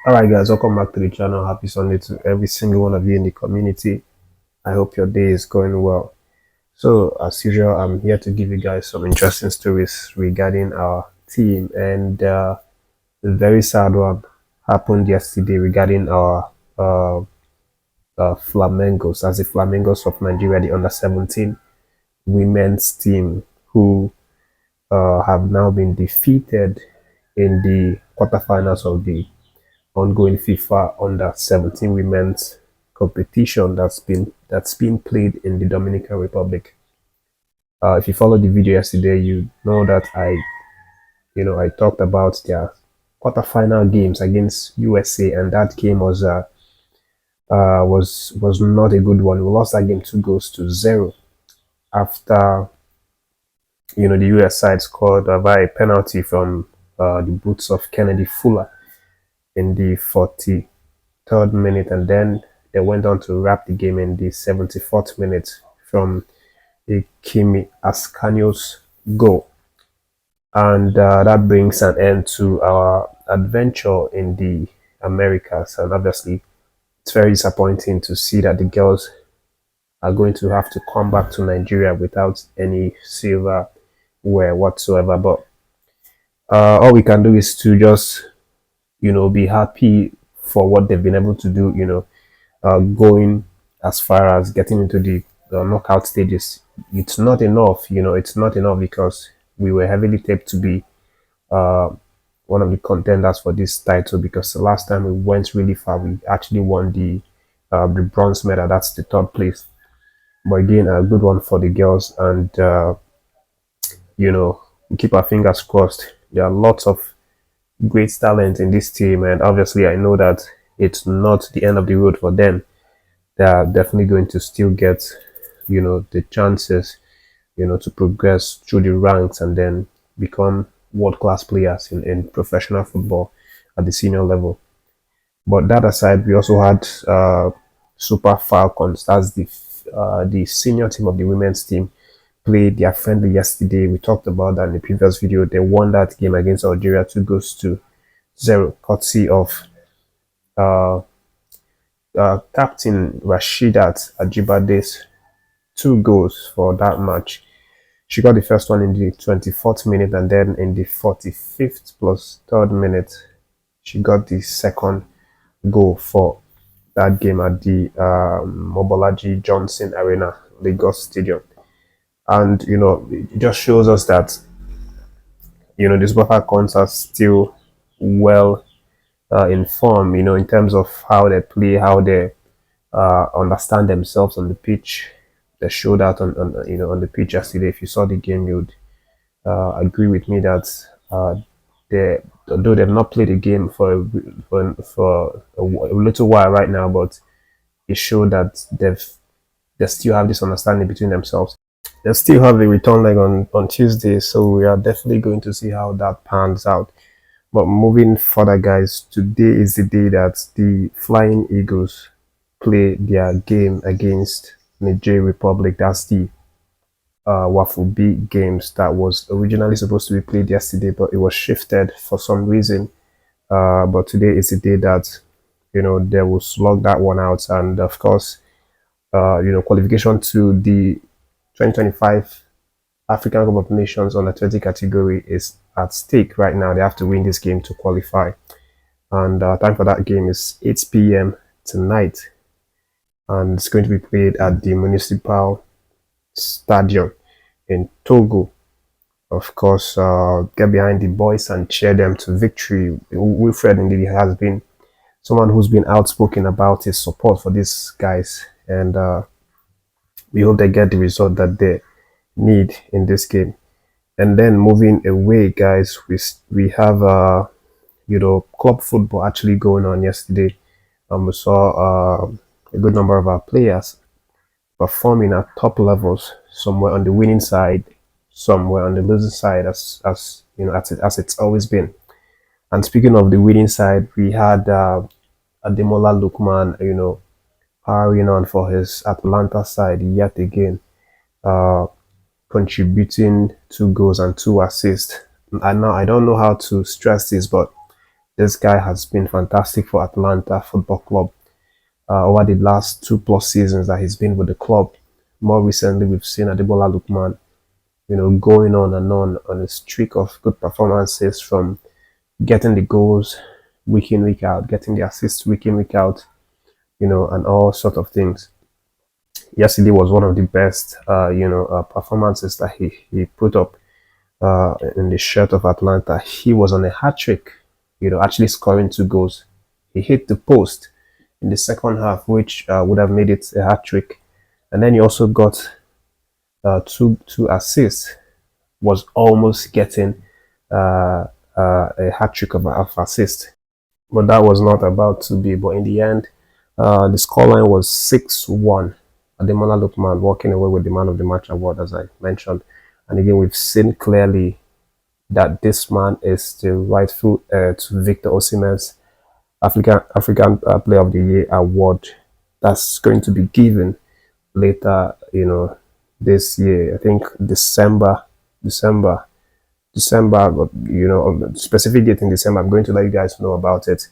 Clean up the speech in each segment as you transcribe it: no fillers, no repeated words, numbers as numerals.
Alright guys, welcome back to the channel. Happy Sunday to every single one of you in the community. I hope your day is going well. So as usual, I'm here to give you guys some interesting stories regarding our team, and a very sad one happened yesterday regarding our Flamingos, as the Flamingos of Nigeria, the under-17 women's team, who have now been defeated in the quarterfinals of the ongoing FIFA under-17 women's competition that's been played in the Dominican Republic. If you followed the video yesterday, you know that I talked about their quarterfinal games against USA, and that game was not a good one. We lost that game 2 goals to 0 after the US side scored by a penalty from the boots of Kennedy Fuller in the 43rd minute, and then they went on to wrap the game in the 74th minute from a Kimi Ascanio's goal. And that brings an end to our adventure in the Americas. And obviously, it's very disappointing to see that the girls are going to have to come back to Nigeria without any silverware whatsoever. But all we can do is to just be happy for what they've been able to do, going as far as getting into the knockout stages. It's not enough, it's not enough, because we were heavily taped to be one of the contenders for this title, because the last time we went really far, we actually won the bronze medal. That's the third place. But again, a good one for the girls, and we keep our fingers crossed. There are lots of great talent in this team, and obviously I know that it's not the end of the road for them. They are definitely going to still get the chances to progress through the ranks and then become world-class players in professional football at the senior level. But that aside, we also had Super Falcons. That's the senior team of the women's team, played their friendly yesterday. We talked about that in the previous video. They won that game against Algeria 2 goals to 0, courtesy of Captain Rashidat Ajibade's 2 goals for that match. She got the first one in the 24th minute, and then in the 45th plus 3rd minute, she got the second goal for that game at the Mobolaji Johnson Arena, Lagos Stadium. And it just shows us that the Super Falcons are still well in form, in terms of how they play, how they understand themselves on the pitch. They showed that on the pitch yesterday. If you saw the game, you'd agree with me that although they've not played a game for a little while right now, but it showed that they still have this understanding between themselves. They still have a return leg on Tuesday, so we are definitely going to see how that pans out. But moving further, guys, today is the day that the Flying Eagles play their game against Niger Republic. That's the Waffle B games that was originally supposed to be played yesterday, but it was shifted for some reason. But today is the day that they will slug that one out, and of course, qualification to the 2025 African Cup of Nations under 20 category is at stake right now. They have to win this game to qualify, and time for that game is 8 p.m. tonight, and it's going to be played at the Municipal Stadium in Togo. Of course, get behind the boys and cheer them to victory. Wilfred indeed has been someone who's been outspoken about his support for these guys, and we hope they get the result that they need in this game. And then moving away, guys, we have club football actually going on yesterday. We saw a good number of our players performing at top levels, somewhere on the winning side, somewhere on the losing side, as it's always been. And speaking of the winning side, we had Ademola Lookman, powering on for his Atlanta side yet again, contributing 2 goals and 2 assists. And now I don't know how to stress this, but This guy has been fantastic for Atlanta Football Club over the last 2+ seasons that he's been with the club. More recently, we've seen Ademola Lookman, going on a streak of good performances, from getting the goals week in, week out, getting the assists week in, week out, and all sort of things. Yesterday was one of the best, performances that he put up in the shirt of Atlanta. He was on a hat trick, actually scoring 2 goals. He hit the post in the second half, which would have made it a hat trick, and then he also got two assists. Was almost getting a hat trick of assist, but that was not about to be. But in the end, the scoreline was 6-1. Ademola Lookman walking away with the Man of the Match award, as I mentioned. And again, we've seen clearly that this man is the rightful heir to Victor Osimhen's African Player of the Year award that's going to be given later, this year. I think December, but specific date in December. I'm going to let you guys know about it.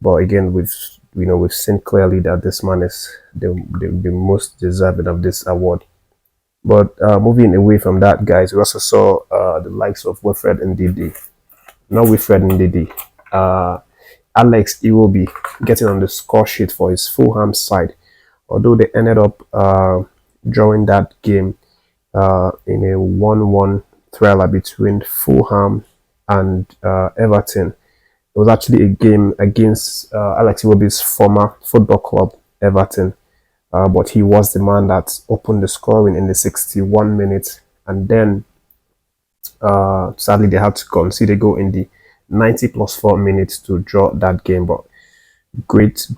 But again, we've seen clearly that this man is the most deserving of this award. But moving away from that, guys, we also saw the likes of Wilfred Ndidi, not Wilfred Ndidi, Alex Iwobi getting on the score sheet for his Fulham side. Although they ended up drawing that game in a 1-1 thriller between Fulham and Everton. It was actually a game against Alex Iwobi's former football club, Everton. But he was the man that opened the scoring in the 61 minutes. And then, sadly, they had to concede a goal in the 90+4 minutes to draw that game. But great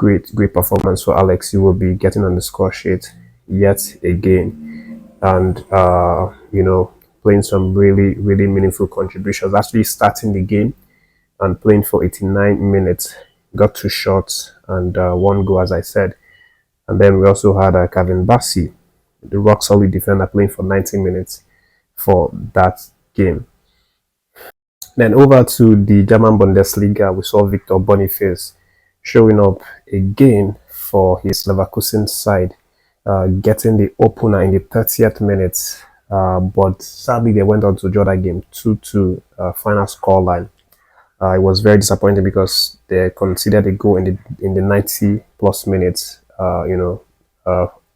performance for Alex. You will be getting on the score sheet yet again. And, playing some really meaningful contributions. Actually starting the game and playing for 89 minutes. Got 2 shots and 1 goal, as I said. And then we also had Kevin Bassey, the rock-solid defender, playing for 90 minutes for that game. Then over to the German Bundesliga, we saw Victor Boniface showing up again for his Leverkusen side, getting the opener in the 30th minute. But sadly, they went on to draw that game 2-2 final scoreline. It was very disappointing because they conceded a goal in the 90+ minutes.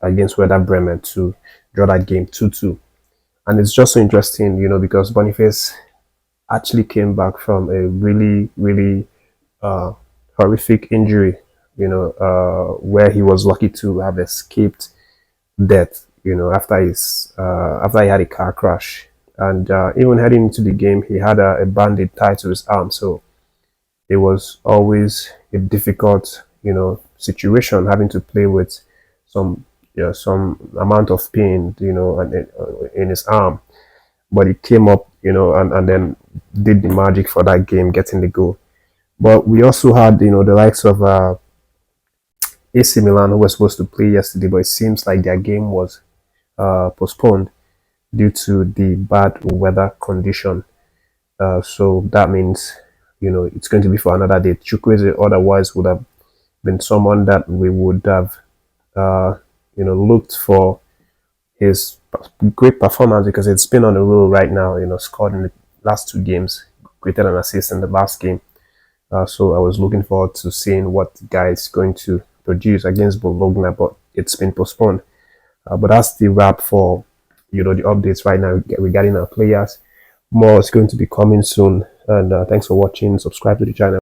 Against Werder Bremen to draw that game 2-2. And it's just so interesting, because Boniface actually came back from a really horrific injury, where he was lucky to have escaped death, after he had a car crash. And even heading into the game, he had a bandage tied to his arm. So it was always a difficult, situation, having to play with some amount of pain, in his arm. But he came up, and then did the magic for that game, getting the goal. But we also had, the likes of AC Milan, who was supposed to play yesterday, but it seems like their game was postponed due to the bad weather condition. So that means, it's going to be for another day. Chukwueze otherwise would have been someone that we would have, looked for his great performance, because it's been on a roll right now. Scored in the last 2 games, created an assist in the last game. So I was looking forward to seeing what the guy is going to produce against Bologna, but it's been postponed. But that's the wrap for the updates right now regarding our players. More is going to be coming soon, and thanks for watching. Subscribe to the channel.